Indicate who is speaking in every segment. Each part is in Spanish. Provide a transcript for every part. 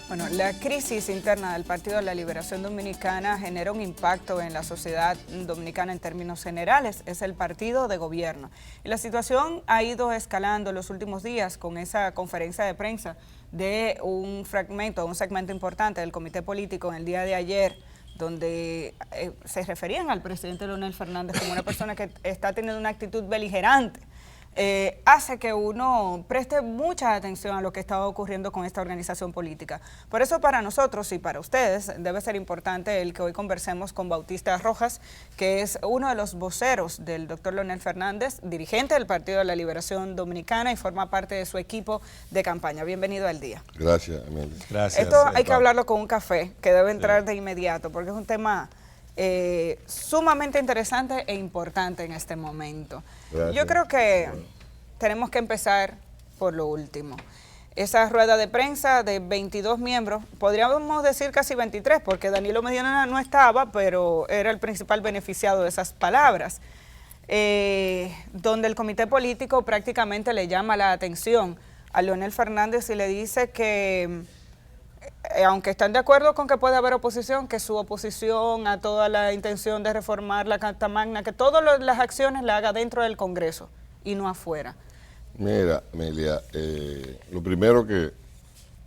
Speaker 1: Bueno, la crisis interna del Partido de la Liberación Dominicana genera un impacto en la sociedad dominicana en términos generales. Es el partido de gobierno. Y la situación ha ido escalando en los últimos días con esa conferencia de prensa de un segmento importante del comité político en el día de ayer, donde se referían al presidente Leonel Fernández como una persona que está teniendo una actitud beligerante. Hace que uno preste mucha atención a lo que está ocurriendo con esta organización política. Por eso para nosotros y para ustedes debe ser importante el que hoy conversemos con Bautista Rojas, que es uno de los voceros del doctor Leonel Fernández, dirigente del Partido de la Liberación Dominicana y forma parte de su equipo de campaña. Bienvenido al día.
Speaker 2: Gracias, Amelia.
Speaker 1: Gracias. Esto hay que hablarlo con un café, que debe entrar de inmediato, porque es un tema sumamente interesante e importante en este momento. Gracias. Yo creo que tenemos que empezar por lo último. Esa rueda de prensa de 22 miembros, podríamos decir casi 23, porque Danilo Medina no estaba, pero era el principal beneficiado de esas palabras, donde el comité político prácticamente le llama la atención a Leonel Fernández y le dice que aunque están de acuerdo con que puede haber oposición, que su oposición a toda la intención de reformar la Carta Magna, que todas las acciones las haga dentro del Congreso y no afuera.
Speaker 2: Mira, Amelia, lo primero que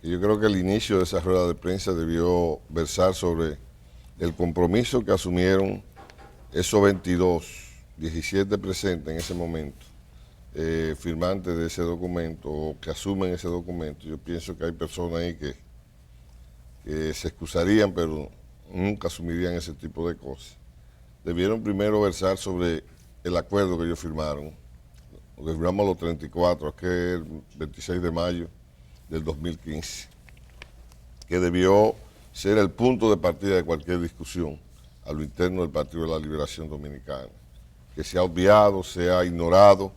Speaker 2: yo creo que el inicio de esa rueda de prensa debió versar sobre el compromiso que asumieron esos 17 presentes en ese momento, firmantes de ese documento o que asumen ese documento. Yo pienso que hay personas ahí que se excusarían, pero nunca asumirían ese tipo de cosas. Debieron primero versar sobre el acuerdo que ellos firmaron, lo que firmamos los 34, aquel 26 de mayo del 2015, que debió ser el punto de partida de cualquier discusión a lo interno del Partido de la Liberación Dominicana, que se ha obviado, se ha ignorado.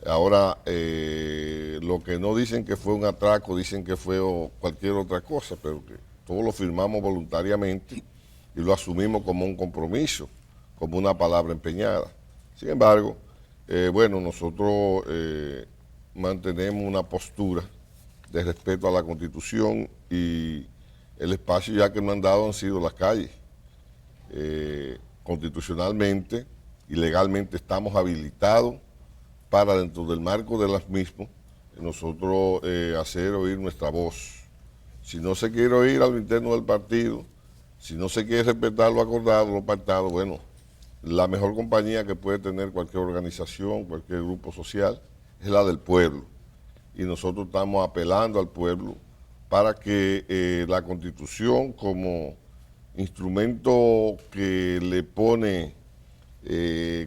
Speaker 2: Ahora, lo que no dicen que fue un atraco, dicen que fue cualquier otra cosa, pero que todos lo firmamos voluntariamente y lo asumimos como un compromiso, como una palabra empeñada. Sin embargo, bueno, nosotros mantenemos una postura de respeto a la Constitución y el espacio ya que nos han dado han sido las calles. Constitucionalmente y legalmente estamos habilitados para, dentro del marco de las mismas, nosotros hacer oír nuestra voz. Si no se quiere oír a lo interno del partido, si no se quiere respetar lo acordado, lo pactado, bueno, la mejor compañía que puede tener cualquier organización, cualquier grupo social, es la del pueblo. Y nosotros estamos apelando al pueblo para que la Constitución, como instrumento que le pone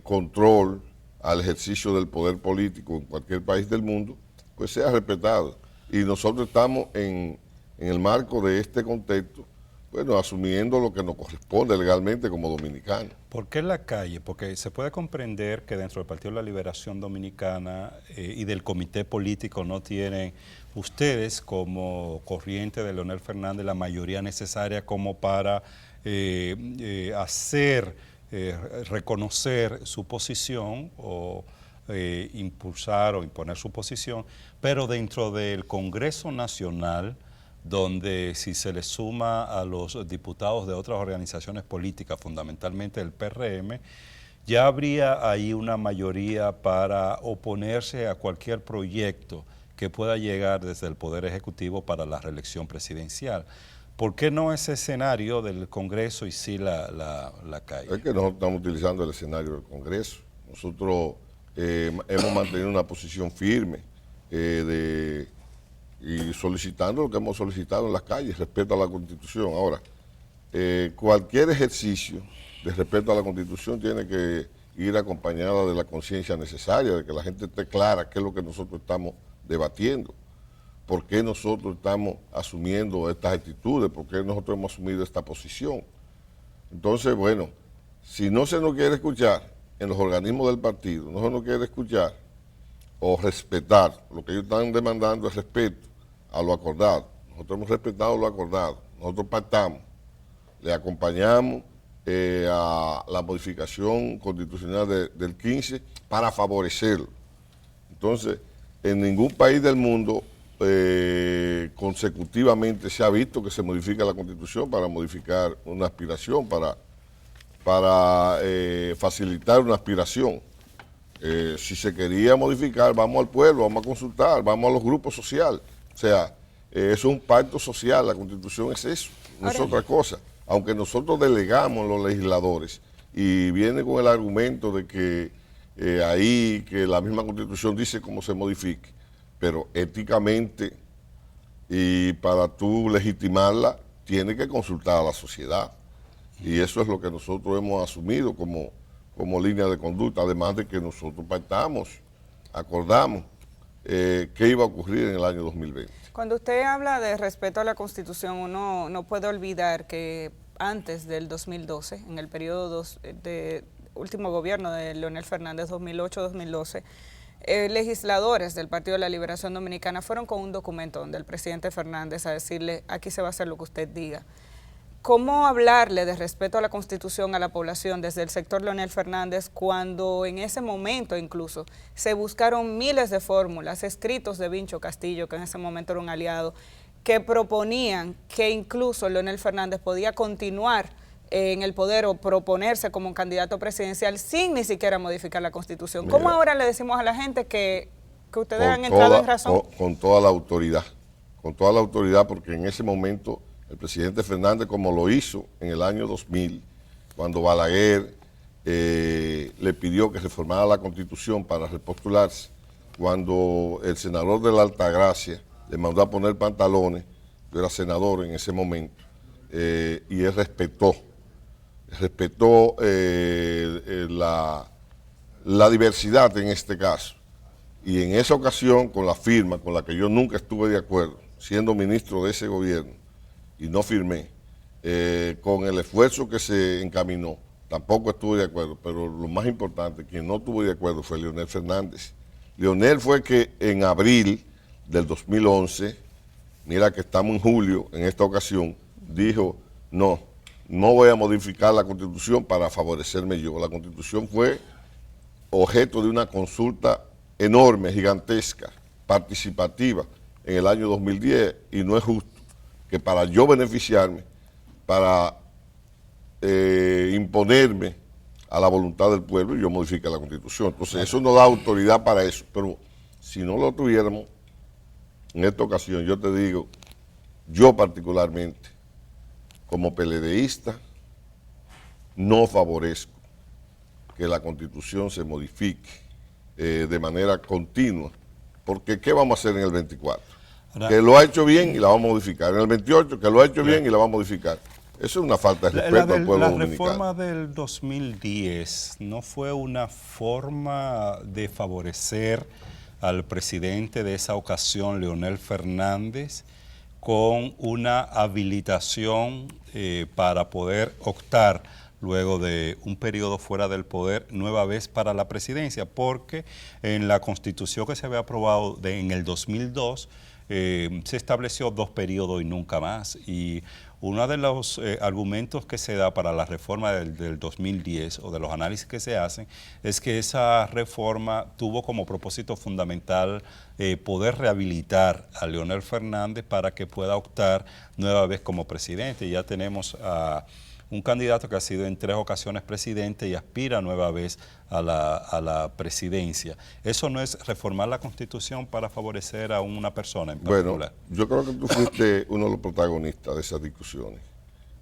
Speaker 2: control al ejercicio del poder político en cualquier país del mundo, pues sea respetado. Y nosotros estamos en el marco de este contexto, bueno, asumiendo lo que nos corresponde legalmente como dominicanos.
Speaker 3: ¿Por qué la calle? Porque se puede comprender que dentro del Partido de la Liberación Dominicana y del comité político no tienen ustedes como corriente de Leonel Fernández la mayoría necesaria como para reconocer su posición o impulsar o imponer su posición, pero dentro del Congreso Nacional, donde si se le suma a los diputados de otras organizaciones políticas, fundamentalmente el PRM, ya habría ahí una mayoría para oponerse a cualquier proyecto que pueda llegar desde el Poder Ejecutivo para la reelección presidencial. ¿Por qué no ese escenario del Congreso y sí la calle?
Speaker 2: Es que nosotros estamos utilizando el escenario del Congreso. Nosotros hemos mantenido una posición firme y solicitando lo que hemos solicitado en las calles, respeto a la Constitución. Ahora, cualquier ejercicio de respeto a la Constitución tiene que ir acompañada de la conciencia necesaria, de que la gente esté clara qué es lo que nosotros estamos debatiendo, por qué nosotros estamos asumiendo estas actitudes, por qué nosotros hemos asumido esta posición. Entonces, bueno, si no se nos quiere escuchar en los organismos del partido, no se nos quiere escuchar o respetar, lo que ellos están demandando es respeto a lo acordado. Nosotros hemos respetado lo acordado, nosotros pactamos, le acompañamos a la modificación constitucional del 15 para favorecerlo. Entonces, en ningún país del mundo consecutivamente se ha visto que se modifica la Constitución para modificar una aspiración, para facilitar una aspiración. Si se quería modificar, vamos al pueblo, vamos a consultar, vamos a los grupos sociales. O sea, eso es un pacto social, la Constitución es eso, no es otra cosa. Aunque nosotros delegamos los legisladores y viene con el argumento de que que la misma Constitución dice cómo se modifique, pero éticamente y para tú legitimarla, tiene que consultar a la sociedad. Y eso es lo que nosotros hemos asumido como línea de conducta, además de que nosotros pactamos, acordamos qué iba a ocurrir en el año 2020.
Speaker 1: Cuando usted habla de respeto a la Constitución, uno no puede olvidar que antes del 2012, en el periodo de último gobierno de Leonel Fernández, 2008-2012, legisladores del Partido de la Liberación Dominicana fueron con un documento donde el presidente Fernández a decirle, aquí se va a hacer lo que usted diga. ¿Cómo hablarle de respeto a la Constitución a la población desde el sector Leonel Fernández cuando en ese momento incluso se buscaron miles de fórmulas, escritos de Vincho Castillo, que en ese momento era un aliado, que proponían que incluso Leonel Fernández podía continuar en el poder o proponerse como un candidato presidencial sin ni siquiera modificar la Constitución? ¿Cómo ahora le decimos a la gente que ustedes han entrado en razón?
Speaker 2: Con toda la autoridad, porque en ese momento el presidente Fernández, como lo hizo en el año 2000, cuando Balaguer le pidió que reformara la Constitución para repostularse, cuando el senador de la Altagracia le mandó a poner pantalones, yo era senador en ese momento, y él respetó la diversidad en este caso. Y en esa ocasión, con la firma, con la que yo nunca estuve de acuerdo, siendo ministro de ese gobierno, y no firmé, con el esfuerzo que se encaminó, tampoco estuve de acuerdo, pero lo más importante, quien no estuvo de acuerdo fue Leonel Fernández. Leonel fue que en abril del 2011, mira que estamos en julio en esta ocasión, dijo, no voy a modificar la Constitución para favorecerme yo. La Constitución fue objeto de una consulta enorme, gigantesca, participativa en el año 2010 y no es justo que para yo beneficiarme, para imponerme a la voluntad del pueblo, yo modifique la Constitución. Entonces eso nos da autoridad para eso, pero si no lo tuviéramos, en esta ocasión yo te digo, yo particularmente, como PLDista, no favorezco que la Constitución se modifique de manera continua, porque ¿qué vamos a hacer en el 24? Que lo ha hecho bien y la vamos a modificar. En el 28, que lo ha hecho bien y la vamos a modificar. Eso es una falta de respeto al pueblo dominicano.
Speaker 3: La reforma del 2010 no fue una forma de favorecer al presidente de esa ocasión, Leonel Fernández, con una habilitación para poder optar luego de un periodo fuera del poder, nueva vez para la presidencia, porque en la Constitución que se había aprobado en el 2002, se estableció 2 periodos y nunca más. Y uno de los argumentos que se da para la reforma del 2010 o de los análisis que se hacen es que esa reforma tuvo como propósito fundamental poder rehabilitar a Leonel Fernández para que pueda optar nueva vez como presidente. Ya tenemos a un candidato que ha sido en 3 ocasiones presidente y aspira nueva vez a la presidencia. ¿Eso no es reformar la Constitución para favorecer a una persona en particular?
Speaker 2: Bueno, yo creo que tú fuiste uno de los protagonistas de esas discusiones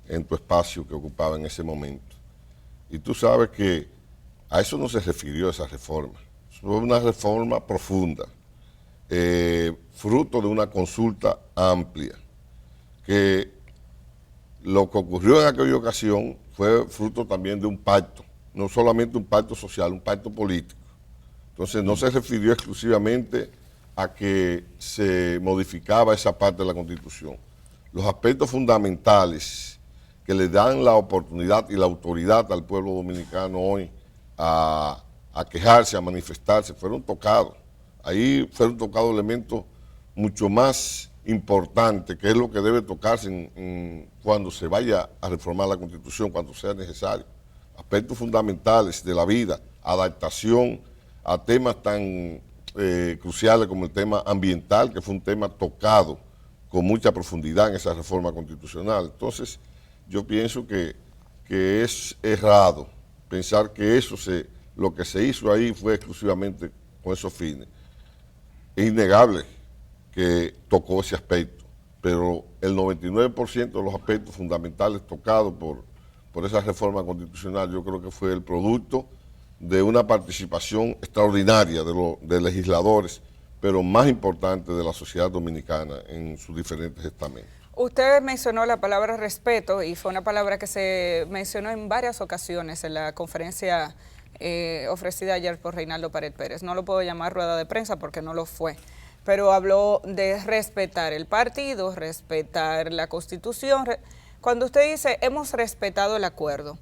Speaker 2: en tu espacio que ocupaba en ese momento. Y tú sabes que a eso no se refirió esa reforma. Fue una reforma profunda, fruto de una consulta amplia, que lo que ocurrió en aquella ocasión fue fruto también de un pacto, no solamente un pacto social, un pacto político. Entonces no se refirió exclusivamente a que se modificaba esa parte de la Constitución. Los aspectos fundamentales que le dan la oportunidad y la autoridad al pueblo dominicano hoy a quejarse, a manifestarse, fueron tocados. Ahí fueron tocados elementos mucho más importante, que es lo que debe tocarse cuando se vaya a reformar la Constitución, cuando sea necesario. Aspectos fundamentales de la vida, adaptación a temas tan cruciales como el tema ambiental, que fue un tema tocado con mucha profundidad en esa reforma constitucional. Entonces, yo pienso que es errado pensar que lo que se hizo ahí fue exclusivamente con esos fines. Es innegable que tocó ese aspecto, pero el 99% de los aspectos fundamentales tocados por esa reforma constitucional, yo creo que fue el producto de una participación extraordinaria de legisladores, pero más importante de la sociedad dominicana en sus diferentes estamentos.
Speaker 1: Usted mencionó la palabra respeto y fue una palabra que se mencionó en varias ocasiones en la conferencia ofrecida ayer por Reinaldo Pared Pérez. No lo puedo llamar rueda de prensa porque no lo fue, pero habló de respetar el partido, respetar la Constitución. Cuando usted dice hemos respetado el acuerdo,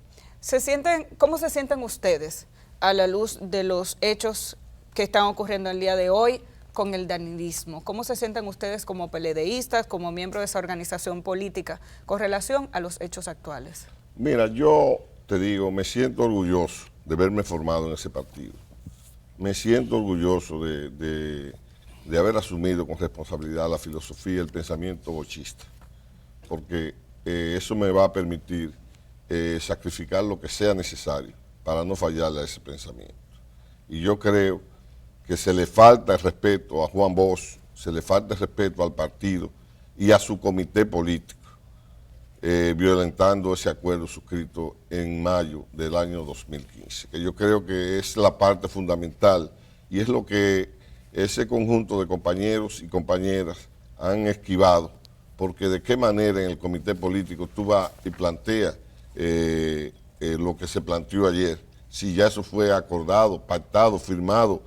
Speaker 1: ¿cómo se sienten ustedes a la luz de los hechos que están ocurriendo el día de hoy con el danilismo? ¿Cómo se sienten ustedes como PLDistas, como miembros de esa organización política, con relación a los hechos actuales?
Speaker 2: Mira, yo te digo, me siento orgulloso de haberme formado en ese partido. Me siento orgulloso de haber asumido con responsabilidad la filosofía, el pensamiento bochista, porque eso me va a permitir sacrificar lo que sea necesario para no fallarle a ese pensamiento. Y yo creo que se le falta el respeto a Juan Bosch, se le falta el respeto al partido y a su comité político, violentando ese acuerdo suscrito en mayo del año 2015, que yo creo que es la parte fundamental y es lo que ese conjunto de compañeros y compañeras han esquivado, porque de qué manera en el comité político tú vas y planteas lo que se planteó ayer, si ya eso fue acordado, pactado, firmado,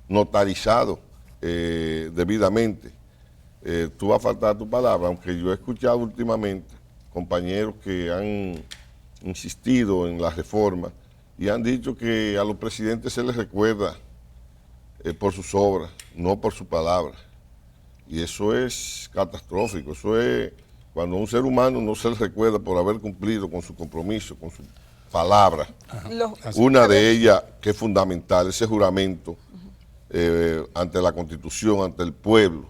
Speaker 2: notarizado debidamente. Tú vas a faltar tu palabra, aunque yo he escuchado últimamente compañeros que han insistido en la reforma y han dicho que a los presidentes se les recuerda por sus obras, no por su palabra. Y eso es catastrófico, eso es cuando a un ser humano no se le recuerda por haber cumplido con su compromiso, con su palabra. Una de ellas que es fundamental, ese juramento ante la Constitución, ante el pueblo,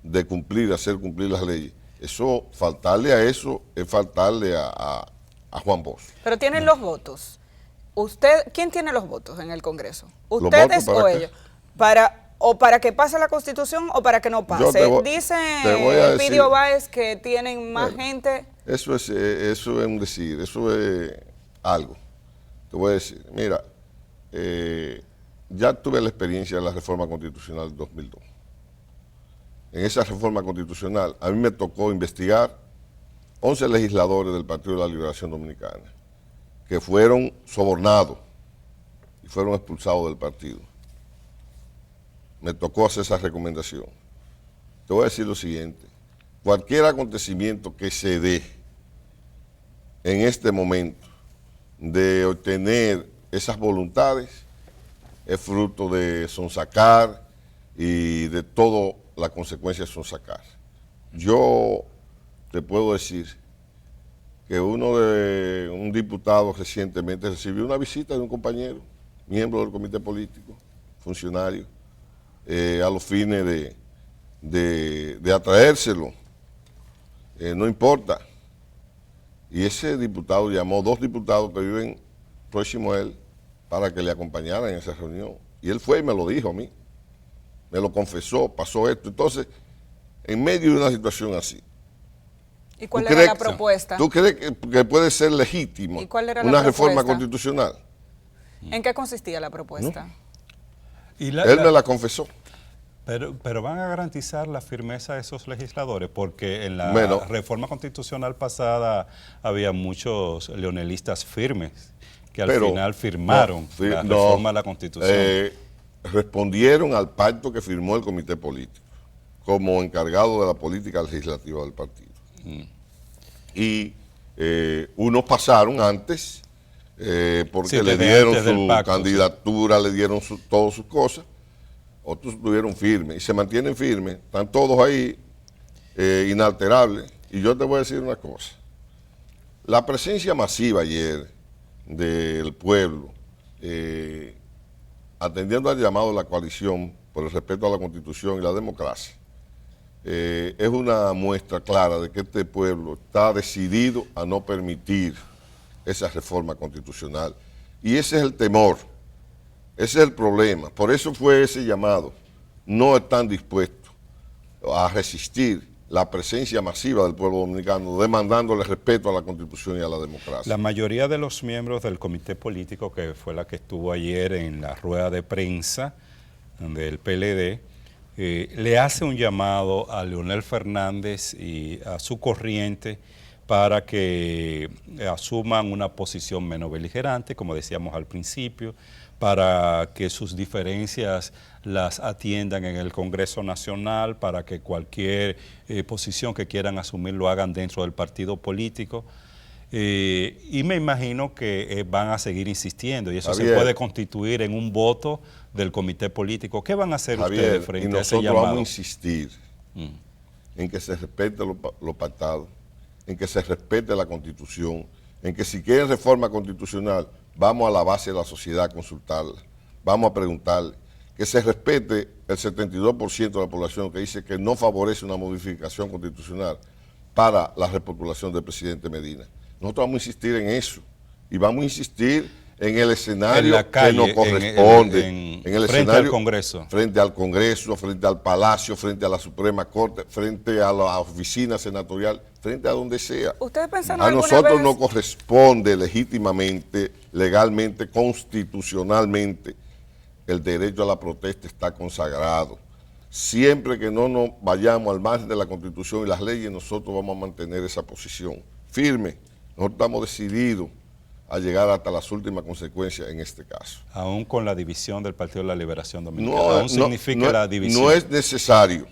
Speaker 2: de cumplir, hacer cumplir las leyes. Eso, faltarle a eso es faltarle a Juan Bosch.
Speaker 1: Pero tienen los votos. ¿Quién tiene los votos en el Congreso? ¿Ustedes o ellos? Para que pase la Constitución o para que no pase. Dice Pidio Báez que tienen más gente.
Speaker 2: Eso es un decir, eso es algo. Te voy a decir, mira, ya tuve la experiencia de la reforma constitucional del 2002. En esa reforma constitucional a mí me tocó investigar 11 legisladores del Partido de la Liberación Dominicana que fueron sobornados y fueron expulsados del partido. Me tocó hacer esa recomendación. Te voy a decir lo siguiente, cualquier acontecimiento que se dé en este momento de obtener esas voluntades es fruto de sonsacar y de todo las consecuencias son sacar. Yo te puedo decir que un diputado recientemente recibió una visita de un compañero, miembro del comité político, funcionario, a los fines de atraérselo, no importa. Y ese diputado llamó a 2 diputados que viven próximo a él para que le acompañaran en esa reunión. Y él fue y me lo dijo a mí. Me lo confesó, pasó esto. Entonces, en medio de una situación así.
Speaker 1: ¿Y cuál era la propuesta?
Speaker 2: ¿Tú crees que puede ser legítimo una reforma constitucional?
Speaker 1: ¿En qué consistía la propuesta?
Speaker 2: ¿No? Él me la confesó.
Speaker 3: Pero van a garantizar la firmeza de esos legisladores, porque en la reforma constitucional pasada había muchos leonelistas firmes que al final firmaron la reforma de la Constitución.
Speaker 2: Respondieron al pacto que firmó el comité político como encargado de la política legislativa del partido. Y unos pasaron antes porque le dieron su candidatura, le dieron todas sus cosas, otros estuvieron firmes y se mantienen firmes, están todos ahí inalterables. Y yo te voy a decir una cosa, la presencia masiva ayer del pueblo, atendiendo al llamado de la coalición por el respeto a la Constitución y la democracia, es una muestra clara de que este pueblo está decidido a no permitir esa reforma constitucional. Y ese es el temor, ese es el problema. Por eso fue ese llamado. No están dispuestos a resistir la presencia masiva del pueblo dominicano, demandándole respeto a la Constitución y a la democracia.
Speaker 3: La mayoría de los miembros del comité político, que fue la que estuvo ayer en la rueda de prensa del PLD, le hace un llamado a Leonel Fernández y a su corriente para que asuman una posición menos beligerante, como decíamos al principio, para que sus diferencias las atiendan en el Congreso Nacional, para que cualquier posición que quieran asumir lo hagan dentro del partido político. Y me imagino que van a seguir insistiendo y eso
Speaker 2: Javier,
Speaker 3: se puede constituir en un voto del comité político. ¿Qué van a hacer
Speaker 2: Javier,
Speaker 3: ustedes frente a ese
Speaker 2: nosotros
Speaker 3: llamado?
Speaker 2: vamos a insistir en que se respete lo pactado, en que se respete la Constitución, en que si quieren reforma constitucional, vamos a la base de la sociedad a consultarla, vamos a preguntarle, que se respete el 72% de la población que dice que no favorece una modificación constitucional para la repostulación del presidente Medina. Nosotros vamos a insistir en eso y vamos a insistir en el escenario
Speaker 3: en la calle,
Speaker 2: que nos corresponde,
Speaker 3: en
Speaker 2: el
Speaker 3: frente
Speaker 2: escenario
Speaker 3: al Congreso.
Speaker 2: Frente al Congreso, frente al Palacio, frente a la Suprema Corte, frente a la oficina senatorial, frente a donde sea.
Speaker 1: ¿Ustedes pensaron
Speaker 2: A
Speaker 1: alguna
Speaker 2: nosotros
Speaker 1: vez?
Speaker 2: nos corresponde legítimamente, legalmente, constitucionalmente, el derecho a la protesta está consagrado. Siempre que no nos vayamos al margen de la Constitución y las leyes, nosotros vamos a mantener esa posición firme. Nosotros estamos decididos a llegar hasta las últimas consecuencias en este caso.
Speaker 3: Aún con la división del Partido de la Liberación Dominicana, aún significa la división.
Speaker 2: No es necesario.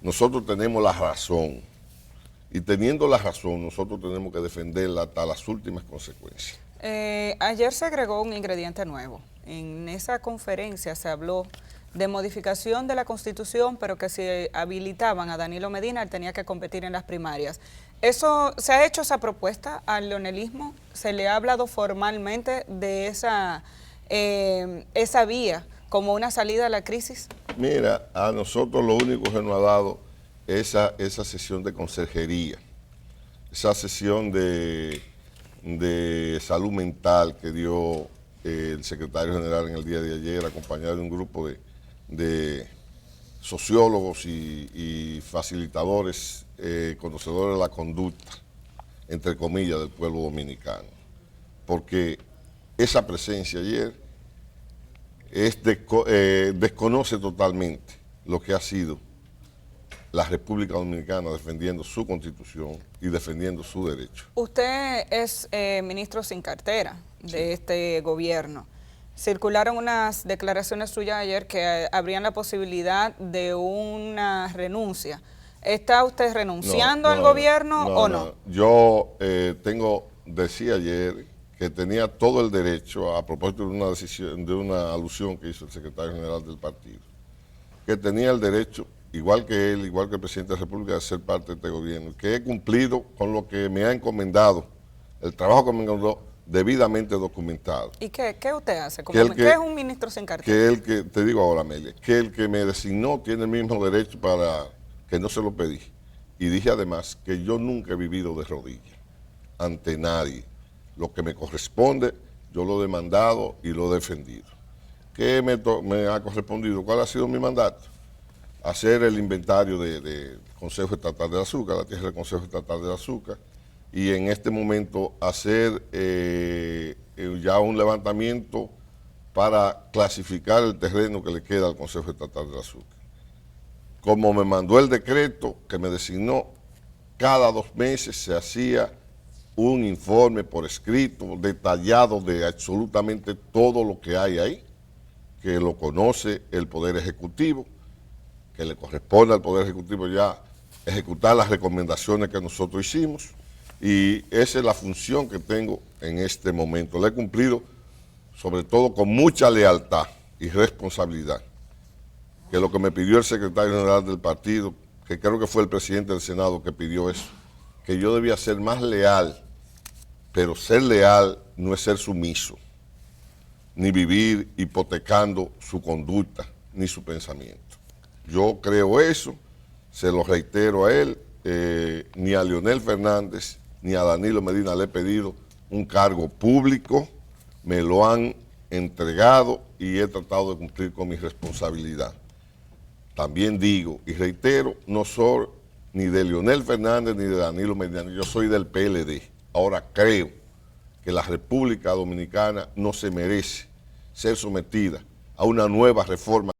Speaker 2: Nosotros tenemos la razón. Y teniendo la razón, nosotros tenemos que defenderla hasta las últimas consecuencias.
Speaker 1: Ayer se agregó un ingrediente nuevo. En esa conferencia se habló de modificación de la Constitución, pero que si habilitaban a Danilo Medina, él tenía que competir en las primarias. ¿Eso se ha hecho esa propuesta al leonelismo? ¿Se le ha hablado formalmente de esa vía como una salida a la crisis?
Speaker 2: Mira, a nosotros lo único que nos ha dado esa sesión de consejería, esa sesión de salud mental que dio el secretario general en el día de ayer, acompañado de un grupo de sociólogos y facilitadores, conocedores de la conducta, entre comillas, del pueblo dominicano. Porque esa presencia ayer desconoce totalmente lo que ha sido la República Dominicana defendiendo su Constitución y defendiendo su derecho.
Speaker 1: Usted es ministro sin cartera de este gobierno. Circularon unas declaraciones suyas ayer que habrían la posibilidad de una renuncia. ¿Está usted renunciando al gobierno o no?
Speaker 2: Yo decía ayer que tenía todo el derecho, a propósito de una decisión, de una alusión que hizo el secretario general del partido, que tenía el derecho, igual que él, igual que el presidente de la República, de ser parte de este gobierno, que he cumplido con lo que me ha encomendado, el trabajo que me encomendó, debidamente documentado.
Speaker 1: ¿Y qué usted hace?
Speaker 2: ¿Qué
Speaker 1: es un ministro sin cartera?
Speaker 2: Te digo ahora, Amelia, que el que me designó tiene el mismo derecho para que no se lo pedí. Y dije además que yo nunca he vivido de rodillas ante nadie. Lo que me corresponde, yo lo he demandado y lo he defendido. ¿Qué me ha correspondido? ¿Cuál ha sido mi mandato? Hacer el inventario del Consejo Estatal del Azúcar, la tierra del Consejo Estatal del Azúcar, y en este momento hacer ya un levantamiento para clasificar el terreno que le queda al Consejo Estatal del Azúcar. Como me mandó el decreto que me designó, cada 2 meses se hacía un informe por escrito detallado de absolutamente todo lo que hay ahí, que lo conoce el Poder Ejecutivo, que le corresponde al Poder Ejecutivo ya ejecutar las recomendaciones que nosotros hicimos, y esa es la función que tengo en este momento. La he cumplido sobre todo con mucha lealtad y responsabilidad, que lo que me pidió el secretario general del partido, que creo que fue el presidente del Senado que pidió eso, que yo debía ser más leal, pero ser leal no es ser sumiso, ni vivir hipotecando su conducta, ni su pensamiento. Yo creo eso, se lo reitero a él, ni a Leonel Fernández ni a Danilo Medina le he pedido un cargo público, me lo han entregado y he tratado de cumplir con mi responsabilidad. También digo y reitero, no soy ni de Leonel Fernández ni de Danilo Medina, yo soy del PLD. Ahora creo que la República Dominicana no se merece ser sometida a una nueva reforma